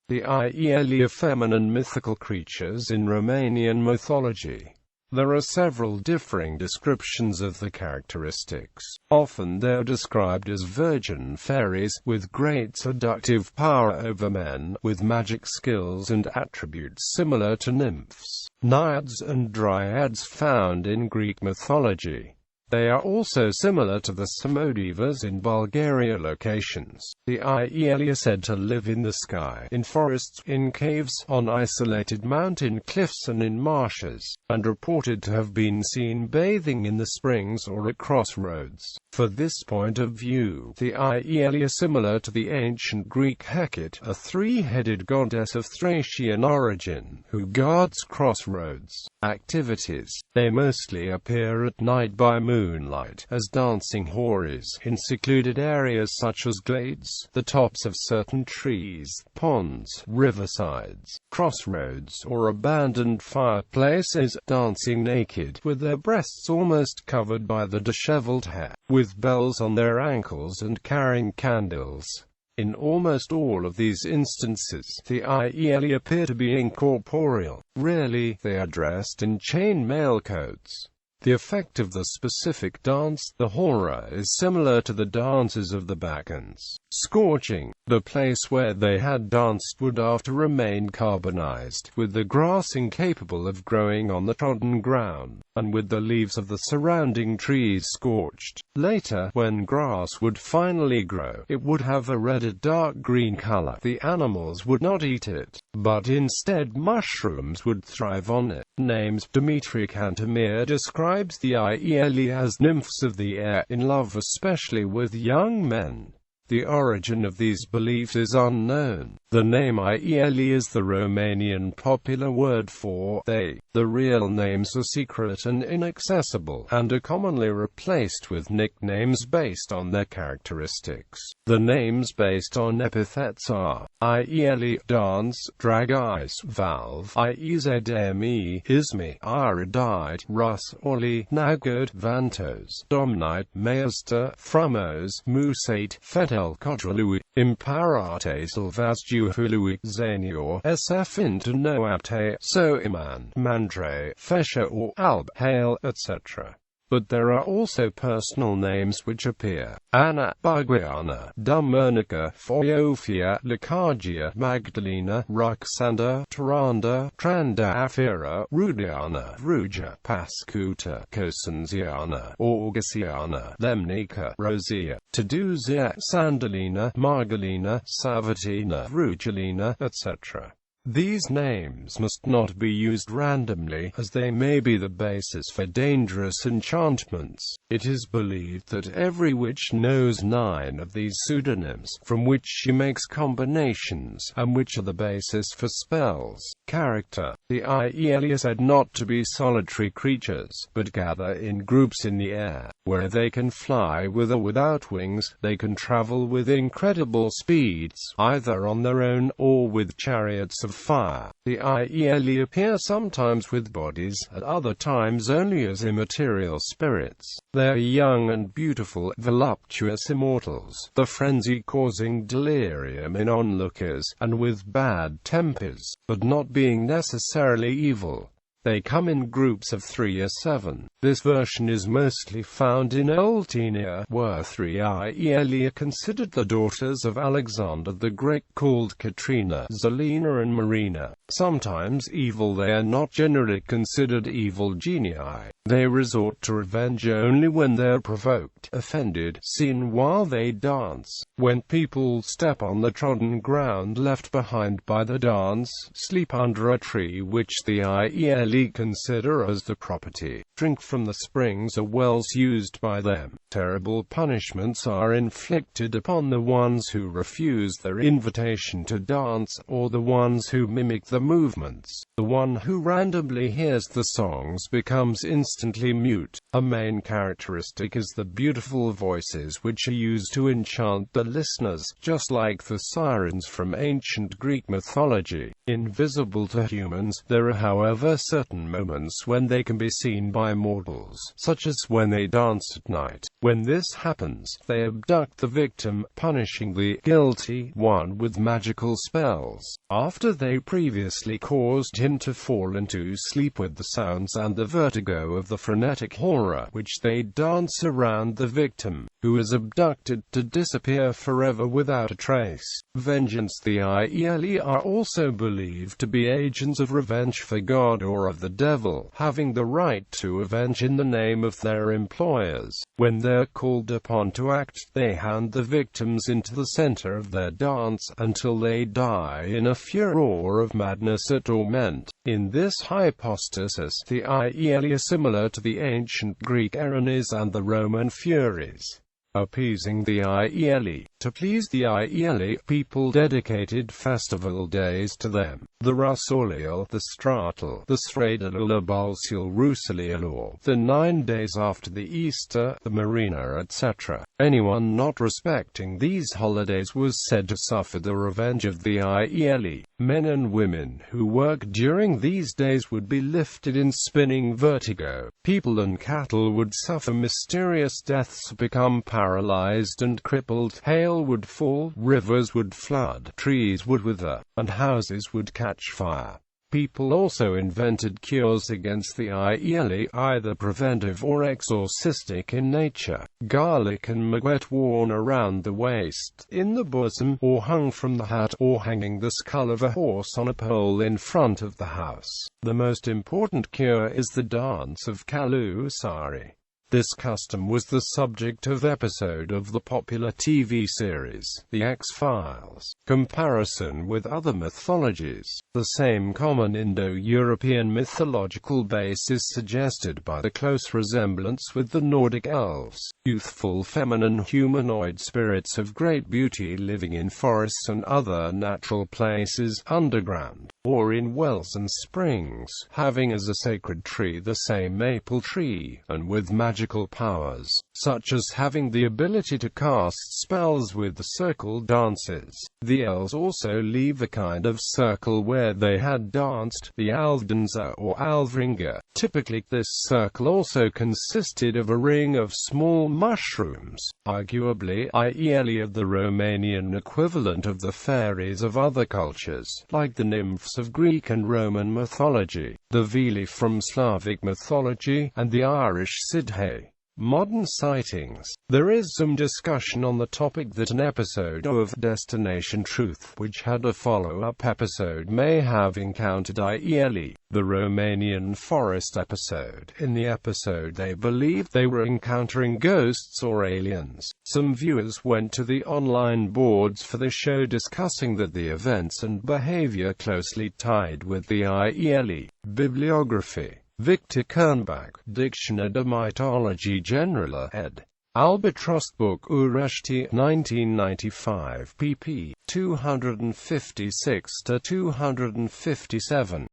The Iele are feminine mythical creatures in Romanian mythology. There are several differing descriptions of the characteristics. Often they are described as virgin fairies, with great seductive power over men, with magic skills and attributes similar to nymphs, Naiads and Dryads found in Greek mythology. They are also similar to the Samodivas in Bulgaria locations. The Iele are said to live in the sky, in forests, in caves, on isolated mountain cliffs and in marshes, and reported to have been seen bathing in the springs or at crossroads. For this point of view, the Iele are similar to the ancient Greek Hecate, a three-headed goddess of Thracian origin, who guards crossroads activities. They mostly appear at night by moonlight, as dancing houris, in secluded areas such as glades, the tops of certain trees, ponds, riversides, crossroads, or abandoned fireplaces, dancing naked, with their breasts almost covered by the disheveled hair, with bells on their ankles and carrying candles. In almost all of these instances, the Iele appear to be incorporeal. Rarely, they are dressed in chain-mail coats. The effect of the specific dance, the hora, is similar to the dances of the Bacchanals. Scorching. The place where they had danced would after remain carbonized, with the grass incapable of growing on the trodden ground, and with the leaves of the surrounding trees scorched. Later, when grass would finally grow, it would have a red or dark green color. The animals would not eat it, but instead mushrooms would thrive on it. Names. Dimitri Cantemir describes the Iele as nymphs of the air, in love especially with young men. The origin of these beliefs is unknown. The name Iele is the Romanian popular word for they. The real names are secret and inaccessible, and are commonly replaced with nicknames based on their characteristics. The names based on epithets are Iele, dance, dragais, valve, Iezemi, Ismi, Iridide, Rus, Oli, Nagod, Vantos, Domnite, Maester, Frumos, Musate, Fetel Kodrului, Imparate Silvasjuhului, Zanior, Sfint Noapte, Soiman, Mandre, Fesha or Alb, Hail, etc. But there are also personal names which appear: Anna, Baguiana, Dumurnica, Foiofia, Lecargia, Magdalena, Ruxanda, Taranda, Tranda Afira, Rudiana, Ruja, Pascuta, Cosenziana, Augasiana, Lemnica, Rosia, Taduzia, Sandalina, Margalina, Savatina, Rugelina, etc. These names must not be used randomly, as they may be the basis for dangerous enchantments. It is believed that every witch knows 9 of these pseudonyms, from which she makes combinations, and which are the basis for spells. Character. The Iele are said not to be solitary creatures, but gather in groups in the air, where they can fly with or without wings. They can travel with incredible speeds, either on their own, or with chariots of fire. The Iele appear sometimes with bodies, at other times only as immaterial spirits. They are young and beautiful, voluptuous immortals, the frenzy-causing delirium in onlookers, and with bad tempers, but not being necessarily evil. They come in groups of 3 or 7. This version is mostly found in Oltenia, where 3 Iele are considered the daughters of Alexander the Great, called Katrina, Zelina and Marina. Sometimes evil, they are not generally considered evil genii. They resort to revenge only when they are provoked, offended, seen while they dance, when people step on the trodden ground left behind by the dance, sleep under a tree which the Iele consider as the property, drink from the springs or wells used by them. Terrible punishments are inflicted upon the ones who refuse their invitation to dance, or the ones who mimic the movements. The one who randomly hears the songs becomes instantly mute. A main characteristic is the beautiful voices which are used to enchant the listeners, just like the sirens from ancient Greek mythology. Invisible to humans, there are however certain certain moments when they can be seen by mortals, such as when they dance at night. When this happens, they abduct the victim, punishing the guilty one with magical spells, after they previously caused him to fall into sleep with the sounds and the vertigo of the frenetic horror, which they dance around the victim, who is abducted, to disappear forever without a trace. Vengeance. The Iele are also believed to be agents of revenge for God or of the devil, having the right to avenge in the name of their employers. When they're called upon to act, they hand the victims into the center of their dance until they die in a furor of madness or torment. In this hypostasis, the Iele are similar to the ancient Greek Erinyes and the Roman Furies. Appeasing the Iele. To please the Iele, people dedicated festival days to them. The Rusuliel, the Stratel, the Sredalulabalsiel Rusulielor, the 9 days after the Easter, the Marina, etc. Anyone not respecting these holidays was said to suffer the revenge of the Iele. Men and women who worked during these days would be lifted in spinning vertigo. People and cattle would suffer mysterious deaths, become paralyzed and crippled. Hail would fall, rivers would flood, trees would wither, and houses would catch fire. People also invented cures against the Iele, either preventive or exorcistic in nature. Garlic and maguet worn around the waist, in the bosom, or hung from the hat, or hanging the skull of a horse on a pole in front of the house. The most important cure is the dance of Kalusari. This custom was the subject of episode of the popular TV series, The X-Files. Comparison with other mythologies. The same common Indo-European mythological base is suggested by the close resemblance with the Nordic elves, youthful feminine humanoid spirits of great beauty living in forests and other natural places, underground, or in wells and springs, having as a sacred tree the same maple tree, and with magical powers, such as having the ability to cast spells with the circle dances. The elves also leave a kind of circle where they had danced, the Alvdanza or Alvringa. Typically, this circle also consisted of a ring of small mushrooms, arguably Iele of the Romanian equivalent of the fairies of other cultures, like the nymphs of Greek and Roman mythology, the Vili from Slavic mythology, and the Irish Sidhe. Modern sightings. There is some discussion on the topic that an episode of Destination Truth, which had a follow-up episode, may have encountered Iele. The Romanian forest episode. In the episode they believed they were encountering ghosts or aliens. Some viewers went to the online boards for the show discussing that the events and behavior closely tied with the Iele. Bibliography. Victor Kernbach, Dictionnaire de mythologie générale ed. Albatross Book Ureshti, 1995, pp. 256–257.